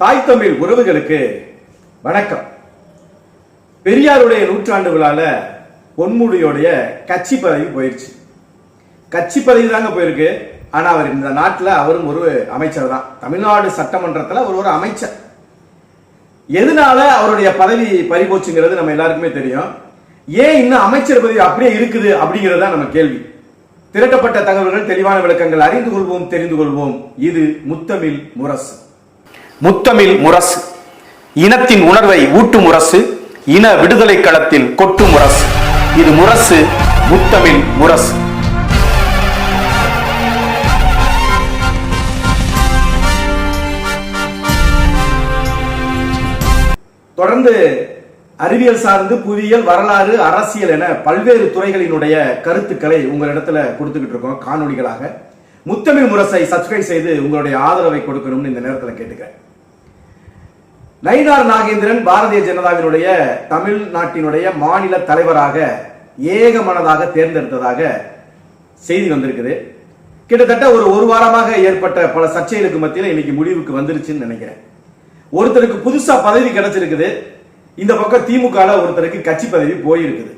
தாய் தமிழ் உறவுகளுக்கு வணக்கம். பெரியாருடைய நூற்றாண்டு விழால பொன்முடியோடைய கட்சி பதவி போயிருச்சு. கட்சி பதவி தாங்க போயிருக்கு. ஆனா அவர் இந்த நாட்டில் அவரும் ஒரு அமைச்சர் தான். தமிழ்நாடு சட்டமன்றத்தில் அவர் ஒரு அமைச்சர். எதனால அவருடைய பதவி பறிபோச்சுங்கிறது நம்ம எல்லாருக்குமே தெரியும். ஏன் இன்னும் அமைச்சர் பதவி அப்படியே இருக்குது அப்படிங்கிறது தான் நம்ம கேள்வி. திரட்டப்பட்ட தகவல்கள், தெளிவான விளக்கங்கள் அறிந்து கொள்வோம், தெரிந்து கொள்வோம். இது முத்தமிழ் முரசு. முத்தமிழ் முரசு இனத்தின் உணர்வை ஊட்டு முரசு, இன விடுதலை களத்தில் கொட்டு முரசு. இது முரசு, முத்தமிழ் முரசு. தொடர்ந்து அறிவியல் சார்ந்து புவியியல், வரலாறு, அரசியல் என பல்வேறு துறைகளினுடைய கருத்துக்களை உங்களிடத்துல கொடுத்துக்கிட்டு இருக்கோம் காணொலிகளாக. முத்தமிழ் முரசை சப்ஸ்கிரைப் செய்து உங்களுடைய ஆதரவை கொடுக்கணும்னு இந்த நேரத்தில் கேட்டுக்கிறேன். நயினார் நாகேந்திரன் பாரதிய ஜனதாவினுடைய தமிழ்நாட்டினுடைய மாநில தலைவராக ஏகமனதாக தேர்ந்தெடுத்ததாக செய்தி வந்திருக்குது. கிட்டத்தட்ட ஒரு வாரமாக ஏற்பட்ட பல சர்ச்சைகளுக்கு மத்தியில் இன்னைக்கு முடிவுக்கு வந்துருச்சுன்னு நினைக்கிறேன். ஒருத்தருக்கு புதுசா பதவி கிடைச்சிருக்குது. இந்த பக்கம் திமுக ஒருத்தருக்கு கட்சி பதவி போயிருக்குது.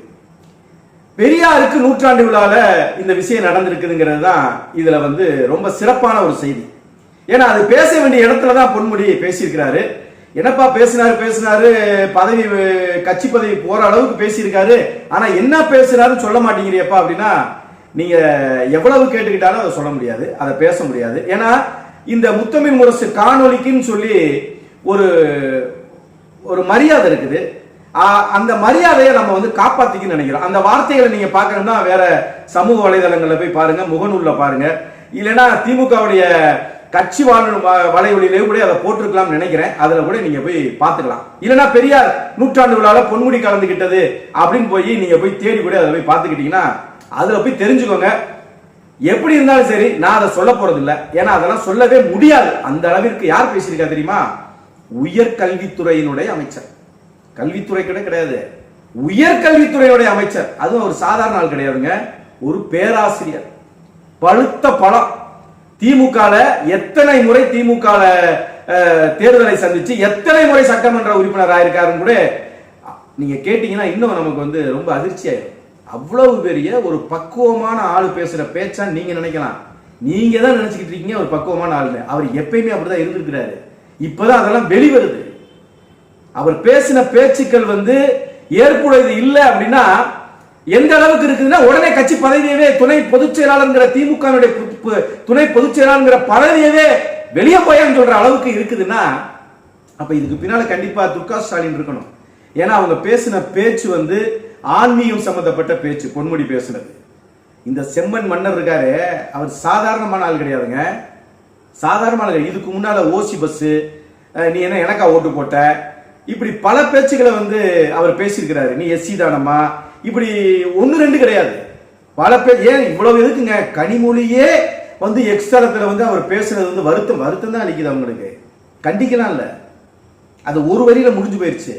பெரியாருக்கு நூற்றாண்டு விழால இந்த விஷயம் நடந்திருக்குதுங்கிறது தான் இதுல ரொம்ப சிறப்பான ஒரு செய்தி. ஏன்னா அது பேச வேண்டிய இடத்துலதான் பொன்முடி பேசியிருக்கிறாரு. என்னப்பா பேசினாரு பதவி, கட்சி பதவி போற அளவுக்கு பேசியிருக்காரு. ஆனா என்ன பேசுறாருன்னு சொல்ல மாட்டேங்கிறப்பா அப்படின்னா, நீங்க எவ்வளவு கேட்டுக்கிட்டாலும் அதை சொல்ல முடியாது, அதை பேச முடியாது. ஏன்னா இந்த முத்தமிழ் முரசு காணொலிக்குன்னு சொல்லி ஒரு மரியாதை இருக்குது. அந்த மரியாதையை நம்ம காப்பாத்திக்கணும்னு நினைக்கிறோம். அந்த வார்த்தைகளை நீங்க பார்க்கணும்னா வேற சமூக வலைதளங்கள்ல போய் பாருங்க, முகநூல்ல பாருங்க, இல்லைன்னா திமுகவுடைய கட்சி வலையொலியிலே கூட அதை போட்டிருக்கலாம் நினைக்கிறேன். அதுல கூட நீங்க போய் பார்த்துக்கலாம். இல்லைன்னா பெரியார் நூற்றாண்டு விழால பொன்முடி கலந்துகிட்டது அப்படின்னு போய் நீங்க போய் தேடி கூட அதை போய் பார்த்துக்கிட்டீங்கன்னா அதுல போய் தெரிஞ்சுக்கோங்க. எப்படி இருந்தாலும் சரி, நான் அதை சொல்ல போறது இல்லை. ஏன்னா அதெல்லாம் சொல்லவே முடியாது. அந்த அளவிற்கு யார் பேசியிருக்கா தெரியுமா? உயர்கல்வித்துறையினுடைய அமைச்சர். கல்வித்துறை கிடையாது, உயர்கல்வித்துறையுடைய அமைச்சர். அதுவும் ஒரு சாதாரண ஆள் கிடையாதுங்க, ஒரு பேராசிரியர். பழுத்த பழம். திமுக எத்தனை முறை திமுக தேர்தலை சந்திச்சு எத்தனை முறை சட்டமன்ற உறுப்பினர் ஆயிருக்காருன்னு கூட நீங்க கேட்டீங்கன்னா இன்னும் நமக்கு ரொம்ப அதிர்ச்சி ஆயிடும். அவ்வளவு பெரிய ஒரு பக்குவமான ஆளு பேசுற பேச்சா நீங்க நினைக்கலாம். நீங்க தான் நினைச்சுக்கிட்டு இருக்கீங்க ஒரு பக்குவமான ஆளுன்னு. அவர் எப்பயுமே அப்படிதான் இருந்திருக்கிறாரு. இப்பதான் அதெல்லாம் வெளிவருது. அவர் பேசின பேச்சுக்கள் ஏற்புடையது இல்லை அப்படின்னா எந்த அளவுக்கு இருக்குதுன்னா, உடனே கட்சி பதவியவே, துணை பொதுச் செயலாளர் திமுக துணை பொதுச் செயலாளர் பதவியவே வெளியே போயான்னு சொல்ற அளவுக்கு இருக்குதுன்னா, அப்ப இதுக்கு பின்னால கண்டிப்பா துர்கா ஸ்டாலின் இருக்கணும். ஏன்னா அவங்க பேசின பேச்சு ஆன்மீகம் சம்பந்தப்பட்ட பேச்சு. பொன்முடி பேசுனது. இந்த செம்மன் மன்னர் இருக்காரு, அவர் சாதாரணமான ஆள் கிடையாதுங்க. சாதாரணமான ஆள். இதுக்கு முன்னால ஓசி பஸ், நீ என்ன எனக்கா ஓட்டு போட்ட, இப்படி பல பேச்சுக்களை அவர் பேசியிருக்கிறாரு. நீ எஸ்சி தானம்மா, இப்படி ஒன்னு ரெண்டு கிடையாது, பல பேர். ஏன் இவ்வளவு எதுக்குங்க? கனிமொழியே எக்ஸ்தரத்துல அவர் பேசுனது வருத்தம் தான் அளிக்குது அவங்களுக்கு. கண்டிக்கலாம் இல்ல, அது ஒரு வரியில முடிஞ்சு போயிருச்சு.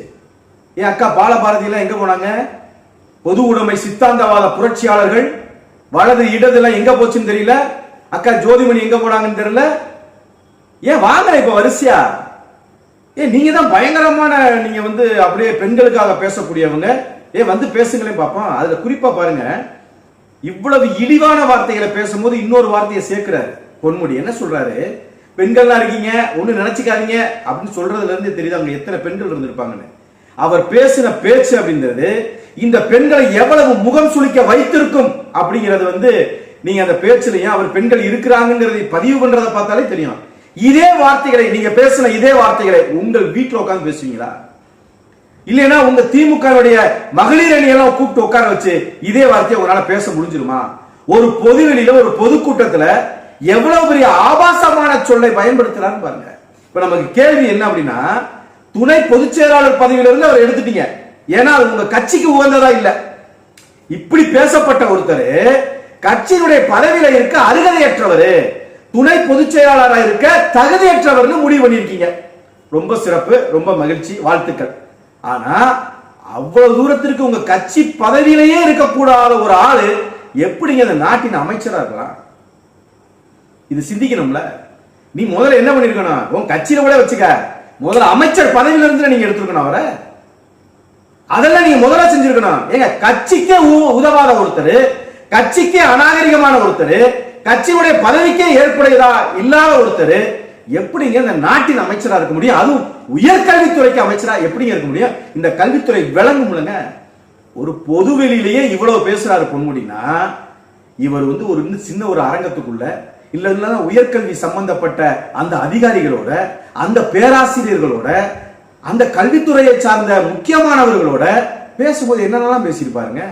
ஏன் அக்கா பாலபாரதி எல்லாம் எங்க போனாங்க? பொது உடைமை சித்தாந்தவாத புரட்சியாளர்கள் வலது இடது எல்லாம் எங்க போச்சுன்னு தெரியல. அக்கா ஜோதிமணி எங்க போனாங்கன்னு தெரியல. ஏன் வாங்க இப்ப வரிசையா. ஏன் நீங்க தான் பயங்கரமான, நீங்க அப்படியே பெண்களுக்காக பேசக்கூடியவங்க. பேசுங்களேன் பாப்போம். அதுல குறிப்பா பாருங்க, இவ்வளவு இழிவான வார்த்தைகளை பேசும்போது இன்னொரு வார்த்தையை சேர்க்கிறாரு பொன்முடி. என்ன சொல்றாரு? பெண்கள்லாம் இருக்கீங்க, ஒண்ணு நினைச்சுக்காதீங்க அப்படின்னு சொல்றதுல இருந்து தெரியுது அவங்க எத்தனை பெண்கள் இருந்திருப்பாங்கன்னு. அவர் பேசின பேச்சு அப்படின்றது இந்த பெண்களை எவ்வளவு முகம் சுளிக்க வைத்திருக்கும் அப்படிங்கிறது நீங்க அந்த பேச்சுலயும் அவர் பெண்கள் இருக்கிறாங்கிறதை பதிவு பண்றதை பார்த்தாலே தெரியும். இதே வார்த்தைகளை நீங்க பேசின இதே வார்த்தைகளை உங்கள் வீட்டுல உட்கார்ந்து பேசுவீங்களா? இல்லைன்னா உங்க திமுக மகளிர் அணியெல்லாம் கூப்பிட்டு உட்கார வச்சு இதே வார்த்தையை உங்களால பேச முடிஞ்சிருமா? ஒரு பொதுவெளியில, ஒரு பொதுக்கூட்டத்துல எவ்வளவு பெரிய ஆபாசமான சொல்லை பயன்படுத்துறான்னு பாருங்க. இப்ப நமக்கு கேள்வி என்ன அப்படின்னா, துணை பொதுச் செயலாளர் பதவியிலிருந்து அவர் எடுத்துட்டீங்க. ஏன்னா அது உங்க கட்சிக்கு உகந்ததா இல்ல. இப்படி பேசப்பட்ட ஒருத்தர் கட்சியினுடைய பதவியில இருக்க அருகதையற்றவர், துணை பொதுச் செயலாளராக இருக்க தகுதியற்றவர்னு முடிவு பண்ணிருக்கீங்க. ரொம்ப சிறப்பு, ரொம்ப மகிழ்ச்சி, வாழ்த்துக்கள். ஆனா அவ்வளவு தூரத்திற்கு உங்க கட்சி பதவியிலேயே இருக்கக்கூடாத ஒரு ஆளு எப்படிங்க அந்த நாட்டின் அமைச்சரா இருக்கலாம்? இது சிந்திக்கணும்ல. நீ முதல்ல என்ன பண்ணிருக்கணும்? உன் கட்சியில கூட வச்சுக்க, முதல்ல அமைச்சர் பதவியில இருந்து நீங்க எடுத்துருக்கணும் அவரை. அதெல்லாம் நீங்க முதல்ல செஞ்சிருக்கணும். ஏங்க, கட்சிக்கே உதவாத ஒருத்தர், கட்சிக்கே அநாகரிகமான ஒருத்தர், கட்சியுடைய பதவிக்கே ஏற்புடையதா இல்லாத ஒருத்தர் எப்படிங்க இந்த நாட்டின் அமைச்சரா இருக்க முடியும்? அதுவும் உயர்கல்வித்துறைக்கு அமைச்சரா எப்படிங்க இருக்க முடியும்? இந்த கல்வித்துறை விளங்கும்லங்க. ஒரு பொதுவெளியிலேயே இவ்வளவு பேசுறாரு பொன்முடினா, இவர் வந்து ஒரு சின்ன ஒரு அரங்கத்துக்குள்ள இல்ல உயர்கல்வி சம்பந்தப்பட்ட அந்த அதிகாரிகளோட, அந்த பேராசிரியர்களோட, அந்த கல்வித்துறையை சார்ந்த முக்கியமானவர்களோட பேசும்போது என்னென்னலாம் பேசியிருப்பாருங்க.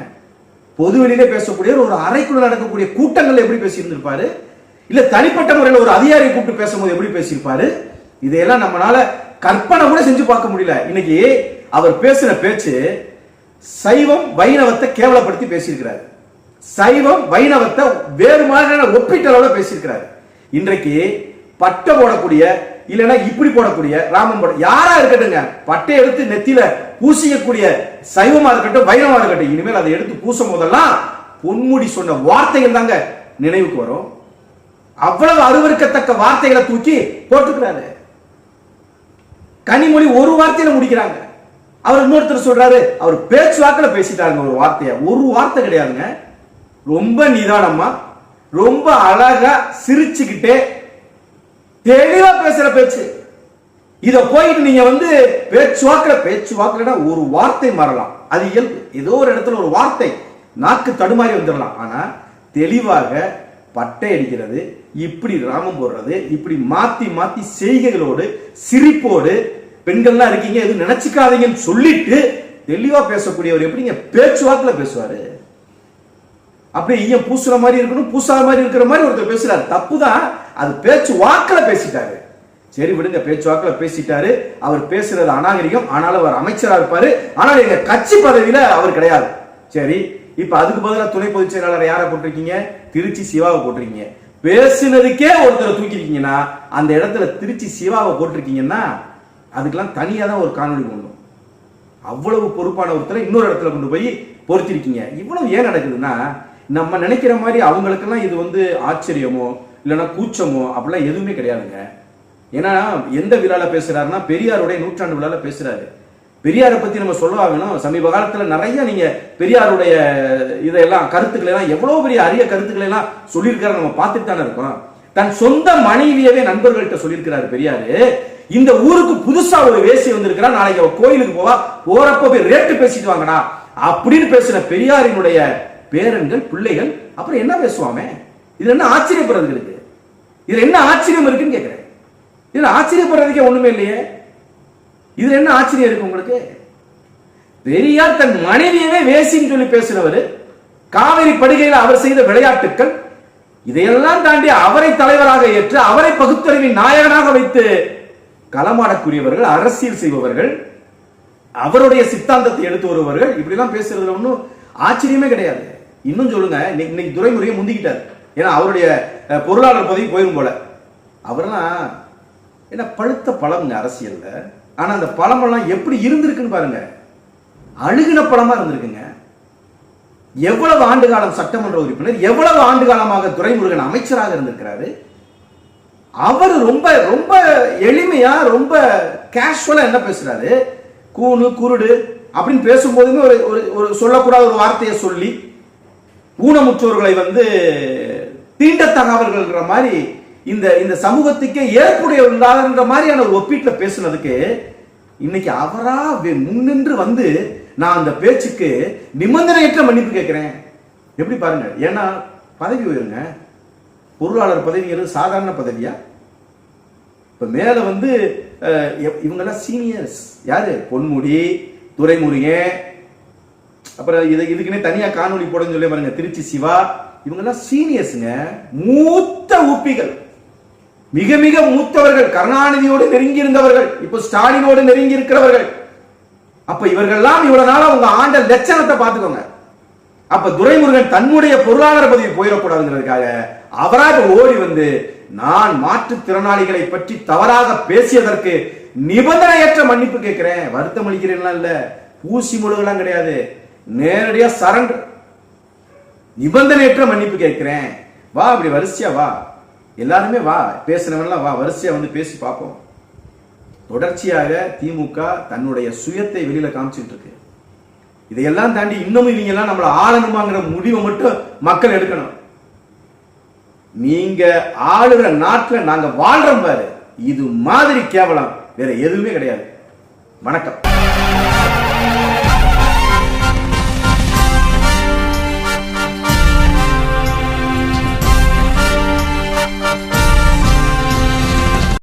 பொதுவெளியிலே பேசக்கூடிய ஒரு அறைக்குள்ள நடக்கக்கூடிய கூட்டங்கள் எப்படி பேசியிருந்திருப்பாரு, இல்ல தனிப்பட்ட முறையில் ஒரு அதிகாரியை கூப்பிட்டு பேசும்போது எப்படி பேசியிருப்பாரு, இதையெல்லாம் நம்மளால கற்பனை கூட செஞ்சு பார்க்க முடியல. இன்னைக்கு அவர் பேசின பேச்சு சைவம் வைணவத்தை கேவலப்படுத்தி பேசியிருக்கிறார். சைவம் வைணவத்தை வேறு மாதிரியான ஒப்பீட்டளவுல பேசியிருக்கிறார். இன்றைக்கு பட்டை போடக்கூடிய இல்லைன்னா இப்படி போடக்கூடிய ராமன் போட யாரா இருக்கட்டுங்க, பட்டை எடுத்து நெத்தியில பூசிக்கக்கூடிய சைவமா இருக்கட்டும் வைணவமா இருக்கட்டும், இனிமேல் அதை எடுத்து பூசும் போதெல்லாம் பொன்முடி சொன்ன வார்த்தைகள் தாங்க நினைவுக்கு வரும். அவ்வளவு அருவருக்கத்தக்க வார்த்தைகளை தூக்கி போட்டுக்கிறாரு. கனிமொழி ஒரு வார்த்தையில முடிக்கிறாங்க. அவர் இன்னொருத்தர் சொல்றாரு, அவர் பேச்சுவாக்கில் பேசிட்டாருங்க ஒரு வார்த்தைய. ஒரு வார்த்தை கிடையாதுங்க, ரொம்ப நிதானமா ரொம்ப அழகா சிரிச்சுக்கிட்டே தெளிவா பேசுற பேச்சு. இத போயிட்டு நீங்க வந்து பேச்சுவாக்குல ஒரு வார்த்தை மாறலாம், அது இயல்பு. ஏதோ ஒரு இடத்துல ஒரு வார்த்தை நாக்கு தடுமாறி வந்துடலாம். ஆனா தெளிவாக பட்டை அடிக்கிறது, இப்படி ராமம் போடுறது, இப்படி மாத்தி மாத்தி செய்கைகளோடு சிரிப்போடு பெண்கள்லாம் இருக்கீங்க எதுவும் நினைச்சுக்காதீங்கன்னு சொல்லிட்டு தெளிவா பேசக்கூடியவர் எப்படிங்க பேச்சுவாக்குல பேசுவாரு? அப்படியே ஈயம் பூசுற மாதிரி இருக்கணும், பூசாத மாதிரி இருக்கிற மாதிரி ஒருத்தர் பேசுறாரு. தப்புதான், அது பேச்சு வாக்குல பேசிட்டாரு. சரி விடுங்க, பேச்சு வாக்குல பேசிட்டாரு. அவர் பேசுறது அநாகரிகம், ஆனாலும் அவர் அமைச்சரா இருப்பாரு. ஆனால் எங்க கட்சி பதவியில அவர் கிடையாது. சரி, இப்ப அதுக்கு பதிலாக துணை பொதுச் செயலாளர் யாரை போட்டிருக்கீங்க? திருச்சி சிவாவை போட்டிருக்கீங்க. பேசுனதுக்கே ஒருத்தரை தூக்கிருக்கீங்கன்னா அந்த இடத்துல திருச்சி சிவாவை போட்டிருக்கீங்கன்னா அதுக்கெல்லாம் தனியா தான் ஒரு காணொலி கொண்டும். அவ்வளவு பொறுப்பான ஒருத்தரை இன்னொரு இடத்துல கொண்டு போய் பொறுத்திருக்கீங்க. இவ்வளவு ஏன் நடக்குதுன்னா, நம்ம நினைக்கிற மாதிரி அவங்களுக்கெல்லாம் இது வந்து ஆச்சரியமோ இல்லைன்னா கூச்சமோ அப்படிலாம் எதுவுமே கிடையாதுங்க. ஏன்னா எந்த விழால பேசுறாருன்னா பெரியாருடைய 100ஆண்டு விழால பேசுறாரு. பெரியாரை பத்தி நம்ம சொல்லவாகணும். சமீப காலத்துல நிறைய நீங்க பெரியாருடைய இதெல்லாம் கருத்துக்களை எல்லாம் எவ்வளவு பெரிய அரிய கருத்துக்களை எல்லாம் சொல்லியிருக்காரு நம்ம பார்த்துட்டு தானே இருக்கோம். தன் சொந்த மனைவியவே நண்பர்கள்ட்ட சொல்லியிருக்கிறாரு பெரியாரு. இந்த ஊருக்கு புதுசா ஒரு வேசி வந்திருக்கிறா, நாளைக்கு அவ கோயிலுக்கு போறப்ப போய் ரேட்டு பேசிட்டு வாங்கடா அப்படின்னு பேசின பெரியாரினுடைய பேரன்கள் பிள்ளைகள் அப்புறம் என்ன பேசுவாமே? இதுல என்ன ஆச்சரியப்படுறதுக்கு இருக்கு? இதுல என்ன ஆச்சரியம் இருக்குன்னு கேட்கிறேன். இதுல ஆச்சரியப்படுறதுக்கே ஒண்ணுமே இல்லையே. இதுல என்ன ஆச்சரியம் இருக்கு உங்களுக்கு? பெரியார் தன் மனைவியவே வேசின்னு சொல்லி பேசினவர், காவிரி படுகையில் அவர் செய்த விளையாட்டுக்கள், இதையெல்லாம் தாண்டி அவரை தலைவராக ஏற்று அவரை பகுத்தறிவின் நாயகனாக வைத்து களமாடக்கூடியவர்கள், அரசியல் செய்பவர்கள், அவருடைய சித்தாந்தத்தை எடுத்து வருபவர்கள் இப்படி எல்லாம் பேசுறதுல ஒன்றும் ஆச்சரியமே கிடையாது. இன்னும் சொல்லுங்க, இன்னைக்கு துரைமுறையை முந்திக்கிட்டார். ஏன்னா அவருடைய பொருளாளர் பதவி போயிரும் போல. அவரெல்லாம் என்ன பழுத்த பழம்ங்க அரசியல்ல. ஆனா அந்த பழமெல்லாம் எப்படி இருந்திருக்குன்னு பாருங்க. அழுகின பழமா இருந்திருக்குங்க. எவ்வளவு ஆண்டு காலம் சட்டமன்ற உறுப்பினர், எவ்வளவு ஆண்டு காலமாக துரைமுருகன் அமைச்சராக இருந்திருக்கிறாரு. அவர் ரொம்ப ரொம்ப எளிமையா ரொம்ப கேஷுவலா என்ன பேசுறாரு, கூணு குருடு அப்படின்னு பேசும்போதுமே ஒரு சொல்லக்கூடாத ஒரு வார்த்தையை சொல்லி ஊனமுற்றோர்களை வந்து தீண்டத்தகாதவர்கள்ன்ற மாதிரி இந்த சமூகத்துக்கே ஏற்புடையவர்களாகிற மாதிரியான ஒரு ஒப்பீட்டில் பேசுனதுக்கு இன்னைக்கு அவரா முன்னின்று வந்து நான் அந்த பேச்சுக்கு நிபந்தனையற்ற மன்னிப்பு கேட்கிறேன். எப்படி பாருங்க. ஏன்னா பதவி உயருங்க, பொருளாளர் பதவிங்கிறது சாதாரண பதவியா? இப்ப மேல வந்து இவங்கெல்லாம் சீனியர்ஸ். யாரு? பொன்முடி, துரைமுருகன், அப்புறம் இதுக்குன்னே தனியா காணொலி போடன்னு சொல்லி பாருங்க திருச்சி சிவா. இவங்கெல்லாம் சீனியர்ஸுங்க, மூத்த ஊப்பிகள், மிக மிக மூத்தவர்கள், கருணாநிதியோடு நெருங்கி இருந்தவர்கள், இப்போ ஸ்டாலினோடு நெருங்கி இருக்கிறவர்கள். அப்ப இவர்கள்லாம் இவ்வளவு நாளா உங்க ஆண்ட லட்சணத்தை பார்த்துக்கோங்க. அப்ப துரைமுருகன் தன்னுடைய பொருளாதார பதவி போயிடக்கூடாதுங்கிறதுக்காக அவராக ஓடி வந்து நான் மாற்றுத்திறனாளிகளை பற்றி தவறாக பேசியதற்கு நிபந்தனையற்ற மன்னிப்பு கேட்கிறேன், வருத்தம் அளிக்கிறேன்லாம் இல்ல, பூசி முழுகலாம் கிடையாது, நேரடியா சரண்டர், நிபந்தனையற்ற மன்னிப்பு கேட்கிறேன். வா, அப்படி வரிசையா வா, எல்லாருமே வா, பேசினவெல்லாம் வா, வரிசையா வந்து பேசி பார்ப்போம். தொடர்ச்சியாக திமுக தன்னுடைய சுயத்தை வெளியில காமிச்சிட்டு இருக்கு. இதையெல்லாம் தாண்டி இன்னமும் இவங்க எல்லாம் நம்மள ஆளணுமாங்கிற முடிவை மட்டும் மக்கள் எடுக்கணும். நீங்க ஆளுற நாட்டுல நாங்க வாழ்றோம் பாரு, இது மாதிரி கேவலம் வேற எதுவுமே கிடையாது. வணக்கம்.